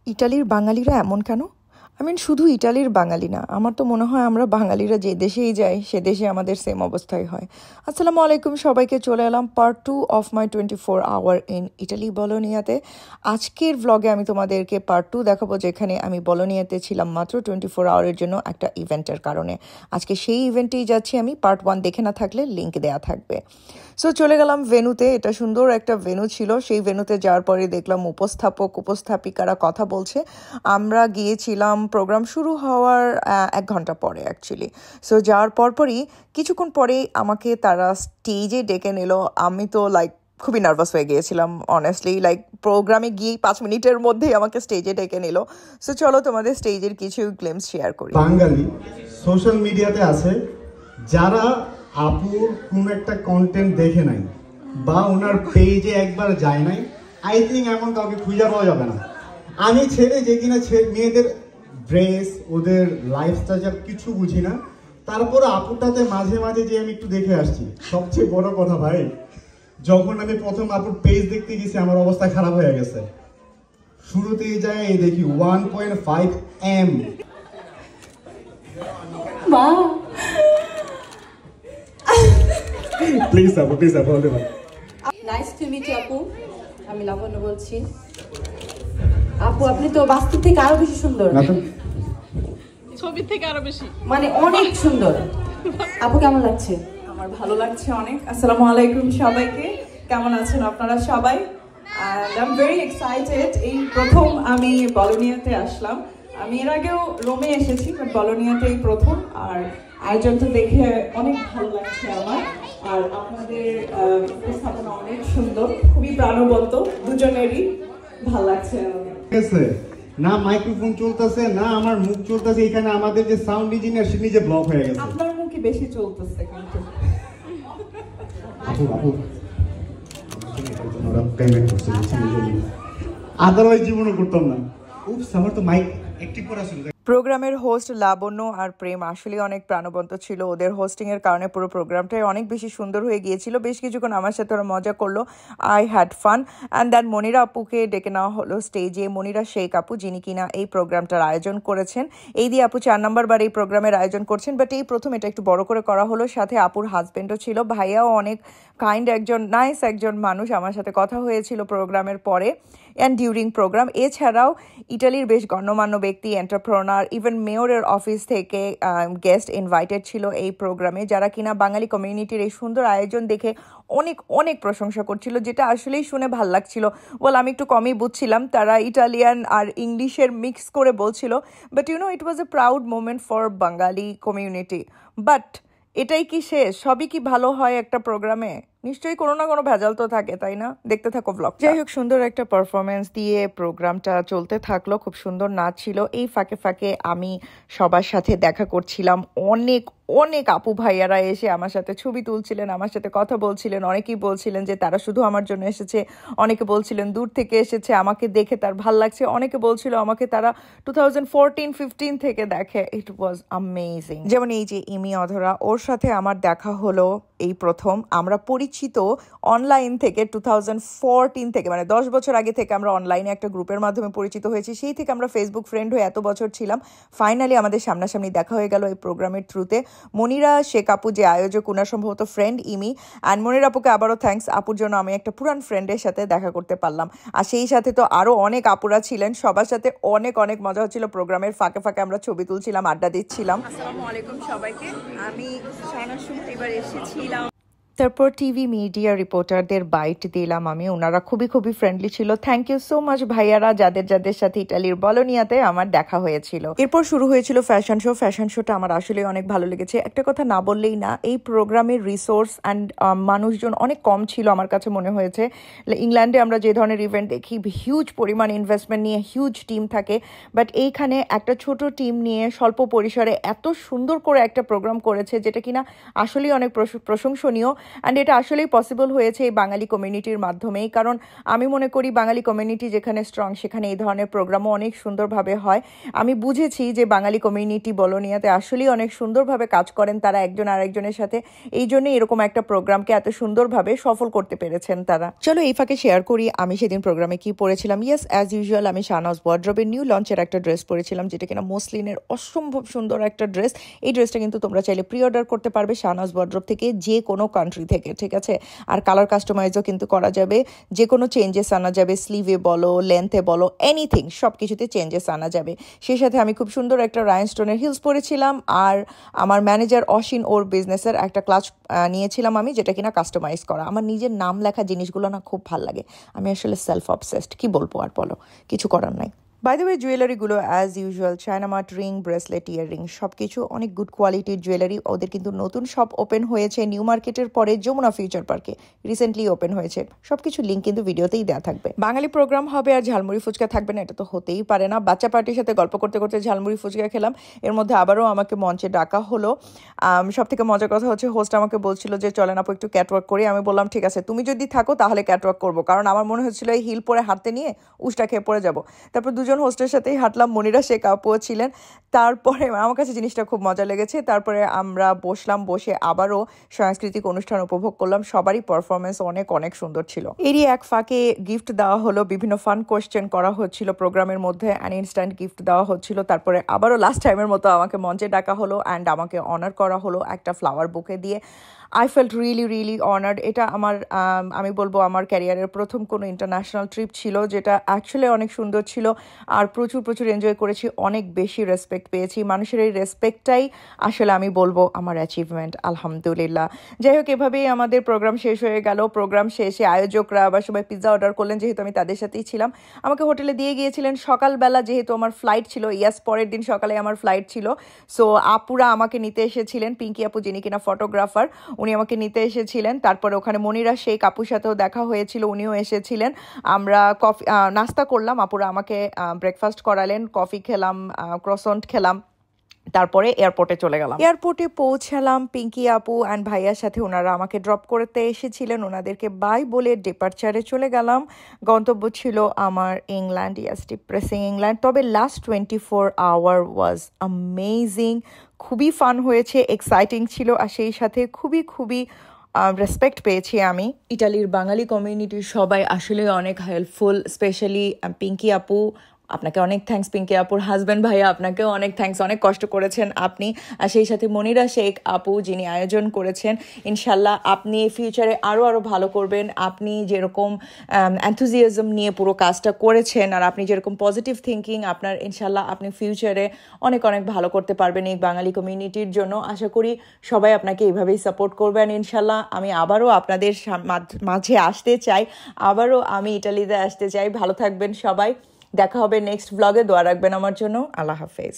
ইটালির বাঙালিরা এমন কেন? শুধু ইটালির বাঙালি না, আমার তো মনে হয় আমরা বাঙালিরা যে দেশেই যাই সে দেশে আমাদের সেম অবস্থাই হয়। আসসালামু আলাইকুম সবাইকে, চলে এলাম part 2 of my 24 hour in Italy বলোনিয়াতে। আজকের ব্লগে আমি তোমাদেরকে পার্ট 2 দেখাবো, যেখানে আমি বলোনিয়াতে ছিলাম মাত্র 24 আওয়ারের জন্য একটা ইভেন্টের কারণে। আজকে সেই ইভেন্টেই যাচ্ছি আমি। পার্ট 1 দেখে না থাকলে লিঙ্ক দেওয়া থাকবে। সো চলে গেলাম ভেন্যুতে। এটা সুন্দর একটা ভেন্যু ছিল। সেই ভেন্যুতে যাওয়ার পরে দেখলাম উপস্থাপিকারা কথা বলছে। আমরা গিয়েছিলাম প্রোগ্রাম শুরু হওয়ার 1 ঘন্টা পরে অ্যাকচুয়ালি। সো যাওয়ার পরপরই কিছুক্ষণ পরেই আমাকে তারা স্টেজে ডেকে নিল। আমি তো খুবই নার্ভাস হয়ে গিয়েছিলাম অনেস্টলি। প্রোগ্রামে গিয়েই 5 মিনিটের মধ্যেই আমাকে স্টেজে ডেকে নিল। সো চলো তোমাদের স্টেজের কিছু গ্লিমস শেয়ার করি। বাঙালি সোশ্যাল মিডিয়াতে আছে যারা আপুর কোন একটা কন্টেন্ট দেখে নাই বা ওনার পেজে একবার যায় নাই, আই থিঙ্ক এমন কাউকে খুঁজে পাওয়া যাবে না। আমি ছেলে যে কিনা মেয়েদের ড্রেস, ওদের লাইফস্টাইল কিছু বুঝি না, তারপরে আপুটাতে মাঝে মাঝে যে আমি একটু দেখে আসছি। সবচেয়ে বড় কথা ভাই, যখন আমি প্রথম আপুর পেজ দেখতে গেছি আমার অবস্থা খারাপ হয়ে গেছে। শুরুতেই যায় দেখি 1.5 M। প্লিজ আপু, বলতে পারেন। নাইস টু মিট ইউ আপু, আমি লাবণ্য বলছি। আপু আপনি তো বাস্তব থেকে আরো বেশি সুন্দর, ছবি থেকে আরো বেশি, মানে অনেক সুন্দর। আপু কেমন লাগছে? আমার ভালো লাগছে অনেক। আসসালামু আলাইকুম সবাইকে, কেমন আছেন আপনারা সবাই? and I'm very excited। এই প্রথম আমি বলোনিয়াতে আসলাম। আমি এর আগেও রোমে এসেছি, বাট বলোনিয়াতে এই প্রথম। আর আয়োজনটা দেখে অনেক ভালো লাগছে আমার। আর আপনাদের উপস্থাপনা অনেক সুন্দর, খুবই প্রাণবন্ত, দুজনেরই ভালো লাগছে আমাকে। ঠিক আছে, না মাইক্রোফোন চলতেছে না আমার মুখ চলতেছে, এখানে আমাদের যে সাউন্ড ইঞ্জিনিয়ার সে নিজে ব্লক হয়ে গেছে। আপনার মুখই বেশি চলতেছে কিন্তু। আপু পেমেন্ট করছে, আদারওয়াইজ জীবনও করতাম না। উপস, আমার তো মাইক অ্যাক্টিভ করা ছিল। প্রোগ্রামের হোস্ট লাবণ্য আর প্রেম আসলে অনেক প্রাণবন্ত ছিল। ওদের হোস্টিংয়ের কারণে পুরো প্রোগ্রামটাই অনেক বেশি সুন্দর হয়ে গিয়েছিল। বেশ কিছুক্ষণ আমার সাথে ওরা মজা করলো। I had fun. And then Monira আপুকে ডেকে নেওয়া হলো স্টেজে। মনিরা শেখ আপু, যিনি কিনা এই প্রোগ্রামটার আয়োজন করেছেন। এই দিয়ে আপু 4 নম্বরবার এই প্রোগ্রামের আয়োজন করছেন, বাট এই প্রথম এটা একটু বড় করে করা হলো। সাথে আপুর হাজব্যান্ডও ছিল। ভাইয়াও অনেক কাইন্ড নাইস একজন মানুষ। আমার সাথে কথা হয়েছিল প্রোগ্রামের পরে অ্যান্ড ডিউরিং প্রোগ্রাম। এছাড়াও ইটালির বেশ গণ্যমান্য ব্যক্তি, এন্টারপ্রেনার, ইভেন মেয়রের অফিস থেকে গেস্ট ইনভাইটেড ছিল এই প্রোগ্রামে, যারা কিনা বাঙালি কমিউনিটির এই সুন্দর আয়োজন দেখে অনেক অনেক প্রশংসা করছিল, যেটা আসলেই শুনে ভাল লাগছিল। আমি একটু কমই বুঝছিলাম, তারা ইটালিয়ান আর ইংলিশের মিক্স করে বলছিল। But it was a proud moment for Bangali community. But এটাই কি শেষ? সবই কি ভালো হয় একটা প্রোগ্রামে? নিশ্চয়ই কোনো না কোনো ভেজাল তো থাকে, তাই না? দেখতে থাকো ব্লগ। যাই হোক, সুন্দর একটা পারফরমেন্স দিয়ে প্রোগ্রামটা চলতে থাকলো। খুব সুন্দর নাচ ছিল। এই ফাঁকে ফাঁকে আমি সবার সাথে দেখা করছিলাম। অনেক অনেক আপু ভাইয়ারা এসে আমার সাথে ছবি তুলছিলেন, আমার সাথে কথা বলছিলেন। অনেকেই বলছিলেন যে তারা শুধু আমার জন্য এসেছে, অনেকে বলছিলেন দূর থেকে এসেছে, আমাকে দেখে তার ভাল লাগছে। অনেকে বলছিল আমাকে তারা 2014-15 থেকে দেখে। ইট ওয়াজ অ্যামেজিং। যেমন এই যে ইমি অধরা, ওর সাথে আমার দেখা হলো এই প্রথম। আমরা পরিচিত অনলাইন থেকে 2014 থেকে, মানে 10 বছর আগে থেকে আমরা অনলাইনে একটা গ্রুপের মাধ্যমে পরিচিত হয়েছি। সেই থেকে আমরা ফেসবুক ফ্রেন্ড হয়ে এত বছর ছিলাম। ফাইনালি আমাদের সামনাসামনি দেখা হয়ে গেল এই প্রোগ্রামের থ্রুতে। মনিরা শেখ আপু যে আয়োজক, ওনার সম্ভবত ফ্রেন্ড ইমি। অ্যান্ড মনির আপুকে আবারও থ্যাঙ্কস। আপুর জন্য আমি একটা পুরান ফ্রেন্ডের সাথে দেখা করতে পারলাম। আর সেই সাথে তো আরও অনেক আপুরা ছিলেন। সবার সাথে অনেক অনেক মজা হচ্ছিল। প্রোগ্রামের ফাঁকে ফাঁকে আমরা ছবি তুলছিলাম, আড্ডা দিচ্ছিলাম। আসসালামু আলাইকুম সবাইকে, আমি শাহানা সুমন। এবার এসেছিলাম। তারপর টিভি মিডিয়া রিপোর্টারদের বাইট দিলাম আমি। ওনারা খুবই খুবই ফ্রেন্ডলি ছিল। থ্যাংক ইউ সো মাচ ভাইয়ারা, যাদের সাথে ইটালির বলোনিয়াতে আমার দেখা হয়েছিল। এরপর শুরু হয়েছিল ফ্যাশন শো। ফ্যাশন শোটা আমার আসলে অনেক ভালো লেগেছে। একটা কথা না বললেই না, এই প্রোগ্রামের রিসোর্স অ্যান্ড মানুষজন অনেক কম ছিল আমার কাছে মনে হয়েছে। ইংল্যান্ডে আমরা যে ধরনের ইভেন্ট দেখি, হিউজ পরিমাণ ইনভেস্টমেন্ট নিয়ে হিউজ টিম থাকে, বাট এইখানে একটা ছোট টিম নিয়ে স্বল্প পরিসরে এত সুন্দর করে একটা প্রোগ্রাম করেছে, যেটা কিনা আসলেই অনেক প্রশংসনীয়। অ্যান্ড এটা আসলেই পসিবল হয়েছে এই বাঙালি কমিউনিটির মাধ্যমেই, কারণ আমি মনে করি বাঙালি কমিউনিটি যেখানে স্ট্রং সেখানে এই ধরনের প্রোগ্রামও অনেক সুন্দরভাবে হয়। আমি বুঝেছি যে বাঙালি কমিউনিটি বলোনিয়াতে আসলেই অনেক সুন্দরভাবে কাজ করেন তারা একজন আরেকজনের সাথে, এই জন্য এরকম একটা প্রোগ্রামকে এত সুন্দরভাবে সফল করতে পেরেছেন তারা। চলো এই ফাঁকে শেয়ার করি আমি সেদিন প্রোগ্রামে কি পরেছিলাম। ইয়েস, অ্যাজ ইউজুয়াল আমি শাহনাজ ওয়ার্ড্রবের নিউ লঞ্চের একটা ড্রেস পরেছিলাম, যেটা কিনা মসলিনের অসম্ভব সুন্দর একটা ড্রেস। এই ড্রেসটা কিন্তু তোমরা চাইলে প্রি অর্ডার করতে পারবে শাহনাজ ওয়ার্ড্রব থেকে, যে কোনো কান্ট্রি থেকে, ঠিক আছে। আর কালার কাস্টমাইজও কিন্তু করা যাবে, যে কোনো চেঞ্জেস আনা যাবে, স্লিভে বলো লেন্থে বলো এনিথিং সব কিছুতে চেঞ্জেস আনা যাবে। সেই সাথে আমি খুব সুন্দর একটা রাইনস্টোনের হিলস পরেছিলাম, আর আমার ম্যানেজার অসীন ওর বিজনেসের একটা ক্লাচ নিয়েছিলাম আমি, যেটা কিনা কাস্টমাইজ করা। আমার নিজের নাম লেখা জিনিসগুলো না খুব ভালো লাগে, আমি আসলে সেলফ অবসেসড, কি বলবো আর বলো, কিছু করার নাই। বাই দ্য ওয়ে জুয়েলারিগুলো as usual China Mart ring, bracelet, earring সব কিছু অনেক গুড কোয়ালিটির জুয়েলারি। ওদের কিন্তু নতুন শপ ওপেন হয়েছে নিউ মার্কেটের পরে যমুনা ফিউচার পার্কে, রিসেন্টলি ওপেন হয়েছে। সব কিছু লিঙ্ক কিন্তু ভিডিওতেই দেওয়া থাকবে। বাঙালি প্রোগ্রাম হবে আর ঝালমুড়ি ফুচকা থাকবে না, এটা তো হতেই পারে না। বাচ্চা পার্টির সাথে গল্প করতে করতে ঝালমুড়ি ফুচকা খেলাম, এর মধ্যে আবারও আমাকে মঞ্চে ডাকা হলো। সব থেকে মজার কথা হচ্ছে হোস্ট আমাকে বলছিল যে চলেন আপু একটু ক্যাটওয়ার্ক করি। আমি বললাম ঠিক আছে, তুমি যদি থাকো তাহলে ক্যাটওয়ার্ক করবো, কারণ আমার মনে হচ্ছিল এই হিল পরে হাঁটতে নিয়ে উষ্টা খেয়ে পড়ে যাবো। তারপর দুজন হোস্টের সাথেই হাঁটলাম, মনিরা শেখ আপুও ছিলেন। তারপরে আমার কাছে জিনিসটা খুব মজা লেগেছে। তারপরে আমরা বসলাম, বসে আবারও সাংস্কৃতিক অনুষ্ঠান উপভোগ করলাম। সবারই পারফরমেন্স অনেক অনেক সুন্দর ছিল। এরই এক ফাঁকে গিফট দেওয়া হলো, বিভিন্ন ফান কোয়েশ্চেন করা হচ্ছিল প্রোগ্রামের মধ্যে, অ্যান্ড ইনস্ট্যান্ট গিফট দেওয়া হচ্ছিল। তারপরে আবারও লাস্ট টাইমের মতো আমাকে মঞ্চে ডাকা হলো অ্যান্ড আমাকে অনার করা হলো একটা ফ্লাওয়ার বুকে দিয়ে। I felt really honoured. এটা আমার আমি বলবো আমার ক্যারিয়ারের প্রথম কোনো ইন্টারন্যাশনাল ট্রিপ ছিল, যেটা অ্যাকচুয়ালি অনেক সুন্দর ছিল আর প্রচুর এনজয় করেছি, অনেক বেশি রেসপেক্ট পেয়েছি। মানুষের এই রেসপেক্টটাই আসলে আমি বলবো আমার অ্যাচিভমেন্ট, আলহামদুলিল্লাহ। যাই হোক, এভাবেই আমাদের প্রোগ্রাম শেষ হয়ে গেল। প্রোগ্রাম শেষে আয়োজকরা আবার সবাই পিৎজা অর্ডার করলেন, যেহেতু আমি তাদের সাথেই ছিলাম। আমাকে হোটেলে দিয়ে গিয়েছিলেন সকালবেলা, যেহেতু আমার ফ্লাইট ছিল, পরের দিন সকালে আমার ফ্লাইট ছিল। সো আপুরা আমাকে নিতে এসেছিলেন, পিঙ্কি আপু যিনি কিনা ফটোগ্রাফার, উনি আমাকে নিতে এসেছিলেন। তারপরে ওখানে মনিরা শেখ আপুর সাথেও দেখা হয়েছিল, উনিও এসেছিলেন। আমরা কফি নাস্তা করলাম, আপুরা আমাকে ব্রেকফাস্ট করালেন, কফি খেলাম, ক্রসন্ট খেলাম। তারপরে এয়ারপোর্টে চলে গেলাম। এয়ারপোর্টে পৌঁছালাম পিঙ্কি আপু অ্যান্ড ভাইয়ার সাথে, ওনারা আমাকে ড্রপ করতে এসেছিলেন, ওনাদেরকে বাই বলে ডিপার্চারে চলে গেলাম। গন্তব্য ছিল আমার ইংল্যান্ড, ডিপ্রেসিং ইংল্যান্ড। তবে লাস্ট 24 আওয়ার ওয়াজ অ্যামেজিং, খুবই ফান হয়েছে, এক্সাইটিং ছিল, আর সেই সাথে খুবই রেসপেক্ট পেয়েছি আমি। ইটালির বাঙালি কমিউনিটির সবাই আসলে অনেক হেল্পফুল, স্পেশালি পিঙ্কি আপু, আপনাকে অনেক থ্যাঙ্কস। পিঙ্কি আপুর হাজব্যান্ড ভাইয়া, আপনাকেও অনেক থ্যাঙ্কস, অনেক কষ্ট করেছেন আপনি। আর সেই সাথে মনিরা শেখ আপু যিনি আয়োজন করেছেন, ইনশাল্লাহ আপনি ফিউচারে আরও ভালো করবেন। আপনি যেরকম এনথুজিয়াজম নিয়ে পুরো কাজটা করেছেন আর আপনি যেরকম পজিটিভ থিঙ্কিং, আপনার ইনশাল্লাহ আপনি ফিউচারে অনেক ভালো করতে পারবেন এই বাঙালি কমিউনিটির জন্য। আশা করি সবাই আপনাকে এইভাবেই সাপোর্ট করবেন ইনশাল্লাহ। আমি আবারও আপনাদের মাঝে আসতে চাই, আবারও আমি ইটালিতে আসতে চাই। ভালো থাকবেন সবাই, দেখা হবে নেক্সট ব্লগে। দোয়া রাখবেন আমার জন্য। আল্লাহ হাফেজ।